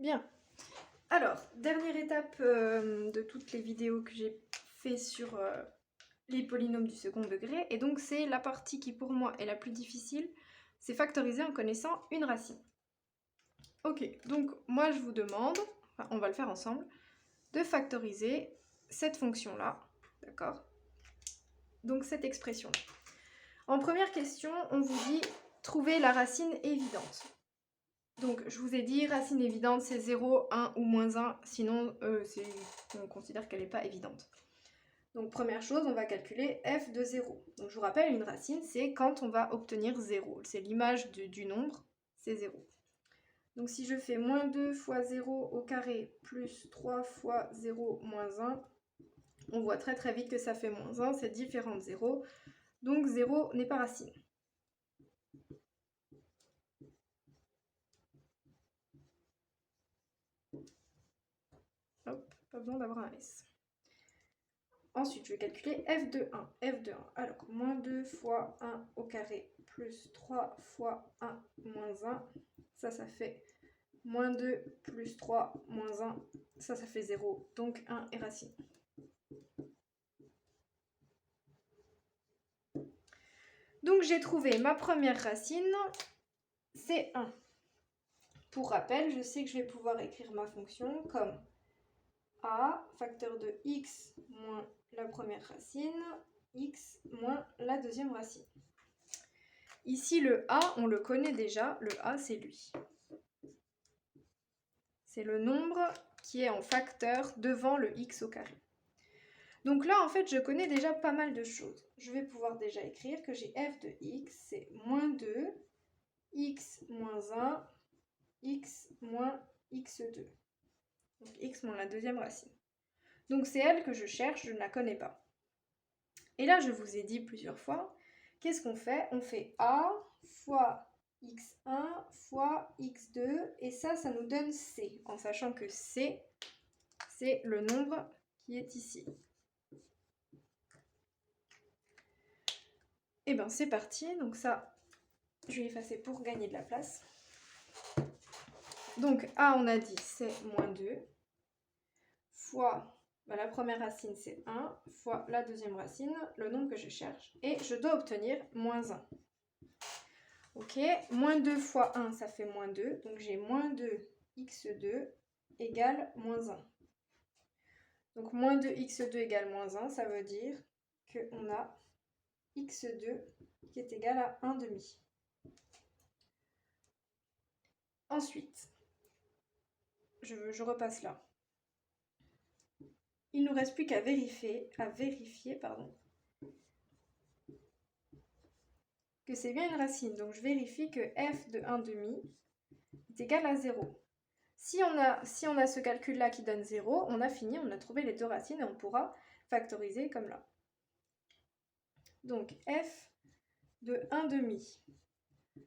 Bien. Alors, dernière étape de toutes les vidéos que j'ai fait sur les polynômes du second degré, et donc c'est la partie qui pour moi est la plus difficile, c'est factoriser en connaissant une racine. Ok, donc moi je vous demande, enfin on va le faire ensemble, de factoriser cette fonction-là, d'accord? Donc cette expression-là. En première question, on vous dit trouver la racine évidente. Donc je vous ai dit, racine évidente, c'est 0, 1 ou moins 1, sinon on considère qu'elle n'est pas évidente. Donc première chose, on va calculer f de 0. Donc je vous rappelle, une racine, c'est quand on va obtenir 0. C'est l'image du nombre, c'est 0. Donc si je fais moins 2 fois 0 au carré plus 3 fois 0 moins 1, on voit très très vite que ça fait moins 1, c'est différent de 0. Donc 0 n'est pas racine. Hop, pas besoin d'avoir un S. Ensuite, je vais calculer f de 1. f de 1, alors, moins 2 fois 1 au carré plus 3 fois 1 moins 1. Ça fait moins 2 plus 3 moins 1. Ça fait 0. Donc 1 est racine. Donc j'ai trouvé ma première racine, c'est 1. Pour rappel, je sais que je vais pouvoir écrire ma fonction comme a, facteur de x moins la première racine, x moins la deuxième racine. Ici, le a, on le connaît déjà, le a, c'est lui. C'est le nombre qui est en facteur devant le x au carré. Donc là, en fait, je connais déjà pas mal de choses. Je vais pouvoir déjà écrire que j'ai f de x, c'est moins 2, x moins 1, x moins x2. Donc x moins la deuxième racine. Donc c'est elle que je cherche, je ne la connais pas. Et là, je vous ai dit plusieurs fois, qu'est-ce qu'on fait? On fait a fois x1 fois x2, et ça nous donne c, en sachant que c, c'est le nombre qui est ici. Et bien c'est parti, donc ça, je vais effacer pour gagner de la place. Donc a, on a dit, c'est moins 2, fois la première racine, c'est 1, fois la deuxième racine, le nombre que je cherche, et je dois obtenir moins 1. Ok, moins 2 fois 1, ça fait moins 2, donc j'ai moins 2 x2 égale moins 1. Donc moins 2 x2 égale moins 1, ça veut dire qu'on a x2 qui est égal à 1 demi. Ensuite, je repasse là. Il ne nous reste plus qu'à vérifier que c'est bien une racine. Donc je vérifie que f de 1 demi est égal à 0. Si on a ce calcul-là qui donne 0, on a fini, on a trouvé les deux racines et on pourra factoriser comme là. Donc f de 1 demi,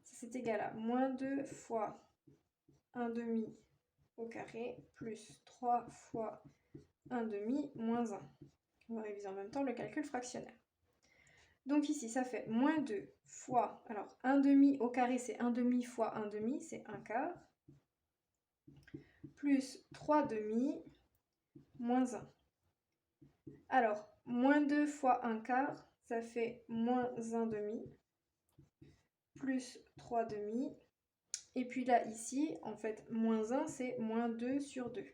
c'est égal à moins 2 fois 1 demi au carré plus 3 fois 1 demi moins 1. On va réviser en même temps le calcul fractionnaire. Donc ici, ça fait moins 2 fois, alors 1 demi au carré, c'est 1 demi fois 1 demi, c'est 1 quart, plus 3 demi moins 1. Alors, moins 2 fois 1 quart, ça fait moins 1 demi, plus 3 demi, et puis là, ici, en fait, moins 1, c'est moins 2 sur 2.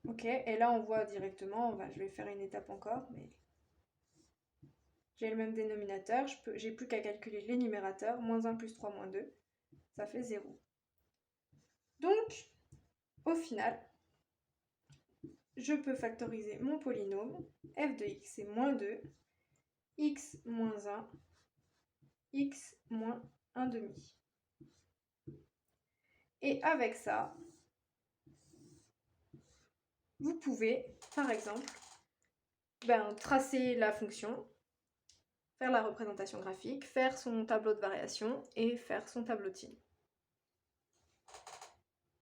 Ok, et là, on voit directement, je vais faire une étape encore, mais j'ai le même dénominateur, j'ai plus qu'à calculer les numérateurs, moins 1 plus 3 moins 2, ça fait 0. Donc, au final, je peux factoriser mon polynôme, f de x c'est moins 2, x moins 1, x moins 1 demi. Et avec ça, vous pouvez, par exemple, tracer la fonction, faire la représentation graphique, faire son tableau de variation et faire son tableau de signes.